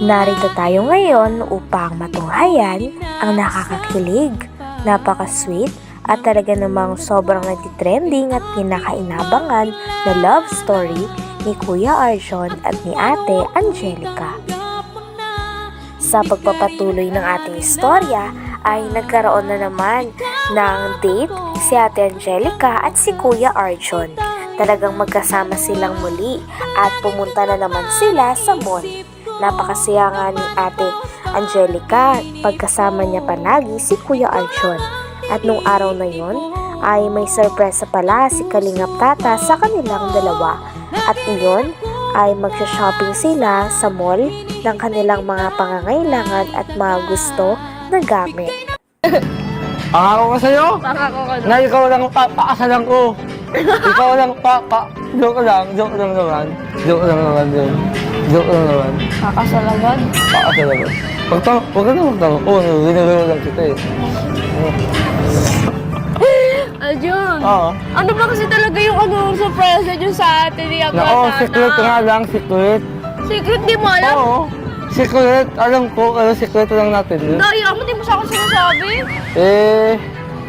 Narito tayo ngayon upang matunghayan ang nakakakilig, napaka-sweet at talaga namang sobrang nagtitrending at pinakainabangan na love story ni Kuya Arjon at ni Ate Angelica. Sa pagpapatuloy ng ating istorya ay nagkaroon na naman ng date si Ate Angelica at si Kuya Arjon. Talagang magkasama silang muli at pumunta na naman sila sa mall. Napakasaya nga ni Ate Angelica pagkasama niya palagi si Kuya Arjon. At nung araw na yon ay may sorpresa pala si Kalingap Tata sa kanilang dalawa. At iyon ay magsha-shopping sila sa mall ng kanilang mga pangangailangan at mga gusto na gamit. Pangako ko sa'yo? Pangako ko Na ikaw lang paakasalan ko. Ikaw lang joke lang naman. Joke lang naman. Kakasalagan. Paakasalan ko. Huwag ka na magtama ko. Ginagano lang kita eh. Arjon, Oo. ano ba kasi talaga yung surprise nyo sa atin ni Abba Oo, Tata? secret nga lang, secret. Secret, di mo alam? Oo. Secret, alam ko, pero secret lang natin yun. Dahil mo, di mo sa akin sinasabi.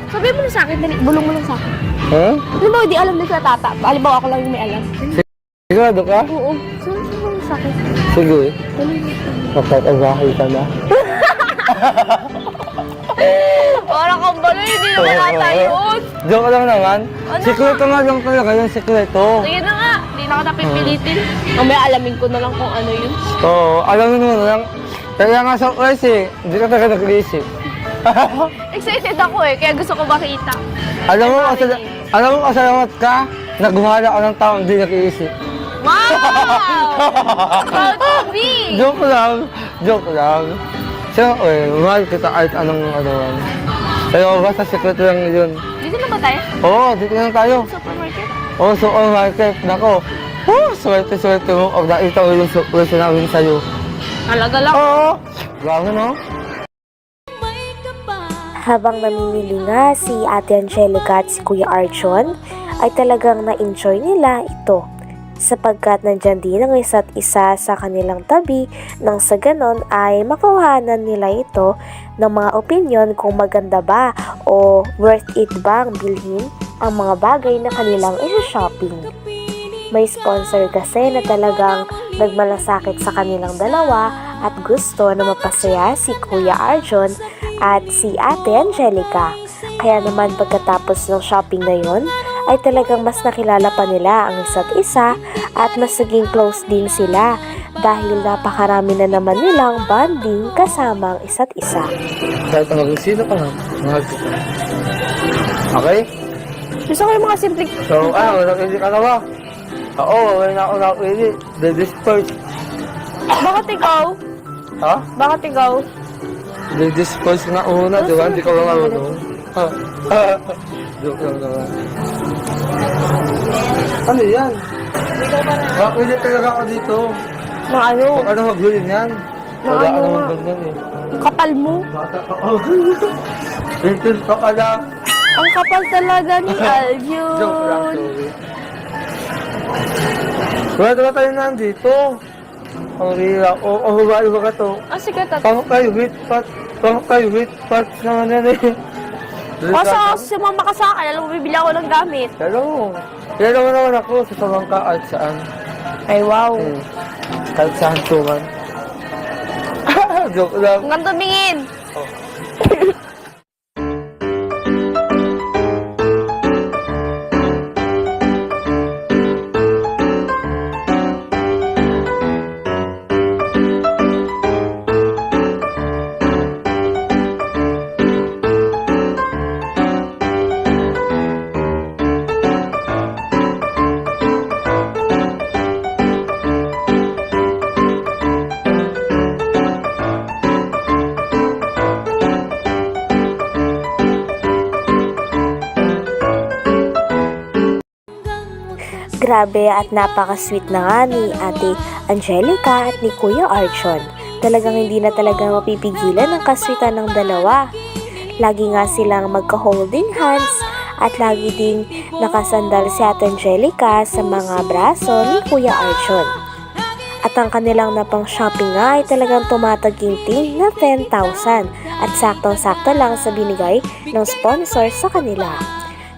Sabihin mo na sa akin, dali, bulong mo lang sa akin. Huh? Ano ba, di alam ni Kuya Tata? Halimbawa ako lang yung may alam. Sigurado ka? Oo. Sabihin mo lang sa akin. Sige. Dali. Magkakabahay ka na. Parang kang baloy, hindi naman ata yun. Joke lang naman. Ano Sikreto nga lang talaga yung sikreto. Sige na nga, di na kita pipilitin. Mamaya alamin ko na lang kung ano yun. Oo, alam mo naman lang. Kaya nga surprise eh. Hindi ka talaga nag-iisip. Excited ako eh, kaya gusto ko makita. Alam mo, kasalamat ka na gumala ka ng tao hindi nag-iisip. Wow! Proud to be! Joke lang. Siyempre, mahal kita kahit anong ano man. Pero basta sikreto lang yun. Dito na ba tayo? Oo, dito lang tayo. Supermarket? Oo, supermarket. Nako. Swerte mo. O, nakita ko yung surprise namin sa'yo. Talaga lang. Oo. Grabe no? Habang namimili nga si Ate Angelica at si Kuya Arjon ay talagang na-enjoy nila ito sapagkat nandyan din ang isa't isa sa kanilang tabi nang sa ganon ay makuhanan nila ito ng mga opinion kung maganda ba o worth it bang bilhin ang mga bagay na kanilang i-shopping. May sponsor kasi na talagang nagmalasakit sa kanilang dalawa at gusto na mapasaya si Kuya Arjon at si Ate Angelica. Kaya naman pagkatapos ng shopping na yon ay talagang mas nakilala pa nila ang isa't isa at mas naging close din sila dahil napakarami na naman nilang bonding kasama ang isa't isa. Kahit ang mag-sino ka nga, mahal kita. Okay? Gusto ko yung mga simple... So, nakili ka na ba? Oo, wala na ako nakili. Ladies first. Bakit ikaw? Ha? Bakit ikaw? Ladies first na una, di ba? Hindi ka lang ano. Joke lang naman. Ano yan? Nakili talaga ako dito. Na ano? Kung ano maglulin yan? Wala ka naman ganyan eh. Kapal mo? Bata ka. Pintin ka pala. Ang kapal talaga ni Joke lang, Arjon. sorry. Wala talaga tayo nandito. Ang rila. O, babae ba ka to? Sige, Tata. Pangok tayo, wait, part naman yan eh. Kaso sumama ka sa akin, alam mo, bibili ako ng gamit. Kaya naman ako sa Samangka at saan. Ay, wow. Kahit saan tuman. Joke lang. Hanggang tumingin. Grabe at napaka-sweet na nga ni Ate Angelica at ni Kuya Arjon. Talagang hindi na talaga mapipigilan ang kaswitan ng dalawa. Lagi nga silang magka-holding hands at lagi ding nakasandal si Ate Angelica sa mga braso ni Kuya Arjon. At ang kanilang napang shopping nga ay talagang tumataginting na 10,000 at saktong-sakto lang sa binigay ng sponsor sa kanila.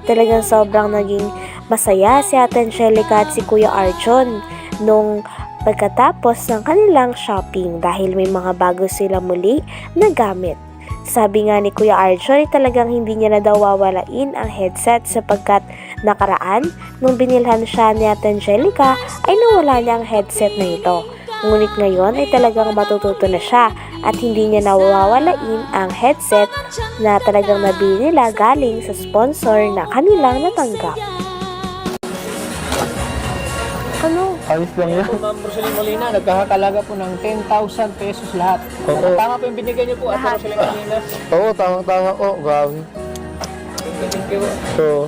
Talagang sobrang naging masaya si Ate Angelica at si Kuya Arjon nung pagkatapos ng kanilang shopping dahil may mga bago sila muli na gamit. Sabi nga ni Kuya Arjon ay talagang hindi niya na daw wawalain ang headset sapagkat nakaraan nung binilhan siya ni Ate Angelica ay nawala niya ang headset na ito. Ngunit ngayon ay talagang matututo na siya at hindi niya nawawalain ang headset na talagang nabili nila galing sa sponsor na kanilang natanggap. Ano? Ayos lang yan. Ma'am Rosalie Molina, nagkakalaga po ng 10,000 pesos lahat. Oo. Tama po yung binigay niyo po, Ate Rosalie Molina. Oo, tama-tama po. Grabe. Thank you. So,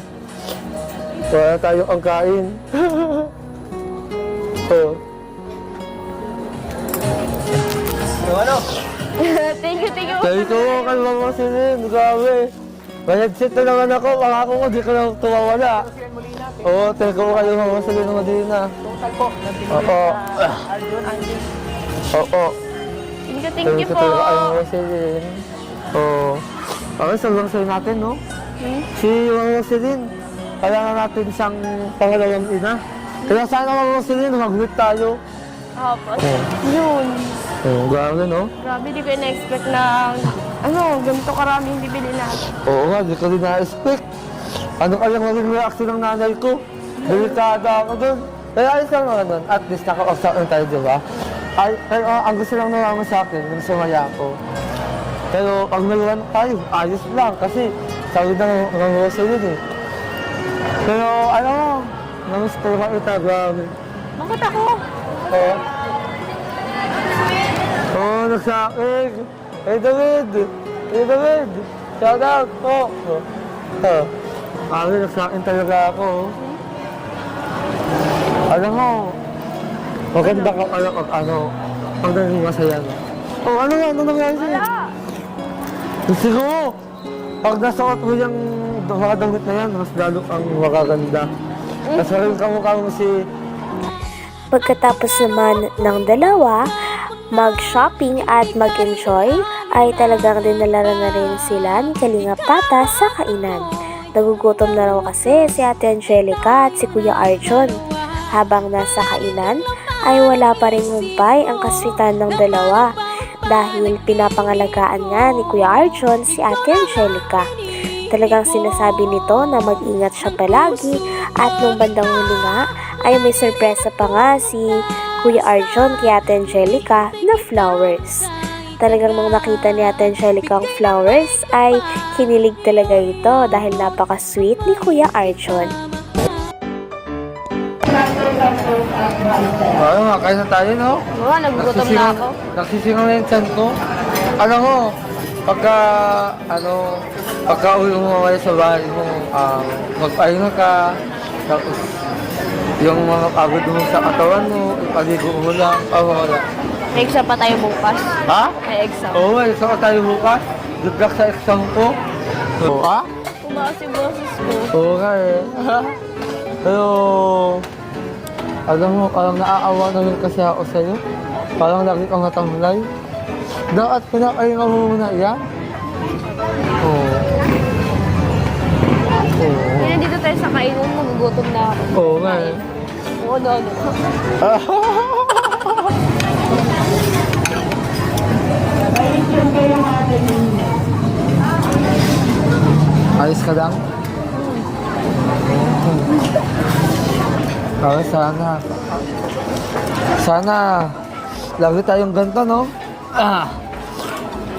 wala tayong ang kain. Oo. So, ano? Thank you. Sabi ko mo kay Mama Silin, grabe. May headset na naman ako, baka ko di ko na tumawala. Rosalie Molina, Oo, teka ko kayo Mama Silin ng Madina. total po ng Oo. binigay na Arjun Angel. Oo. Thank you po. Teka kayo Mama Silin. Oo. Bakit sobrang sayo natin, no? Si Mama Silin, kailangan natin siyang pangalawang ina. Kaya sana Mama Silin, mag-meet tayo. Opo. Yun. Oo, grabe, no? Grabe, di ko na-expect na ganito karami yung bibili natin. Oo nga, di ko rin na-expect. Ano kayang maging reaction ng nanay ko? Delikado ako dun. Kaya ayos lang naman nun. At least naka-offset na tayo, di ba? Pero ang gusto lang naman sa akin, yung sumaya ko. Pero pag nag-run tayo, ayos lang. Kasi sabi na ng Rosalie eh. Pero ano mo, namusta ka ita, grabe. Bakit ako? Oo. Oo, nagsakig. Hey David! Hey David! Shout out po! Oo. Sabi, nagsakin talaga ako. Alam mo, maganda ka pala pag pag naging masaya na. Oh, ano nga? Ano nangyari sa'yo? Gusto ko! Pag nasuot mo yung mga damit na yan, mas lalo kang makaganda. Tapos rin kamukha mo si... Pagkatapos naman ng dalawa, mag-shopping at mag-enjoy, ay talagang dinala na rin sila ni Kalingap Tata sa kainan. Nagugutom na raw kasi si Ate Angelica at si Kuya Arjon. Habang nasa kainan, ay wala pa rin humpay ang kaswitan ng dalawa dahil pinapangalagaan nga ni Kuya Arjon si Ate Angelica. Talagang sinasabi nito na mag-ingat siya palagi at nung bandang huli nga ay may sorpresa pa nga si Kuya Arjon kay Ate Angelica na flowers. Talagang nung nakita ni Ate Angelica ang flowers ay kinilig talaga ito dahil napaka-sweet ni Kuya Arjon. Oo, makain na tayo, no? Oo, nagugutom na ako. Nagsisingaw na yung tiyan ko. Alam mo, pagka uwi mo kayo sa bahay mo, magpahinga ka, tapos yung mga pagod mo sa katawan mo, ipaligo mo lang, wala. May exam pa tayo bukas. Ha? May exam. Oo, may exam ka tayo bukas. Good luck sa exam ko. Oo, ha? Tumaas yung boses ko. Oo nga eh. Pero, alam mo, parang naaawa na rin kasi ako sa'yo. Parang lagi kang natamlay. Dapat pinakain ka muna yan. Oo. Oo. Kaya nandito tayo sa kainan, nagugutom na ako. Oo nga eh. Oo, no. Ayos ka lang? Sana lagi tayong ganito, no?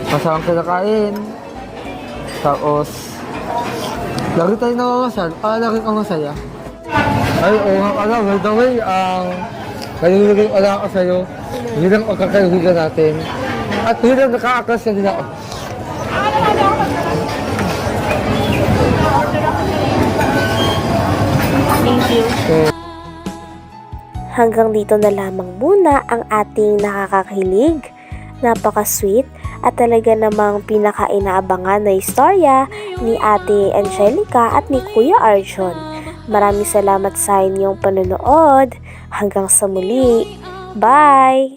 Masarang kinakain. Tapos lagi tayong namamasal. Lagi kang masaya. Ay, oo nga pala. By the way, kalulugay ko lang ako sa'yo. Bilang pagkakaibigan natin. At bilang nakaakas na din ako. Thank you. Hanggang dito na lamang muna ang ating nakakakilig, napaka-sweet at talaga namang pinaka-inaabangan na istorya ni Ate Angelica at ni Kuya Arjon. Maraming salamat sa inyong panonood. Hanggang sa muli. Bye!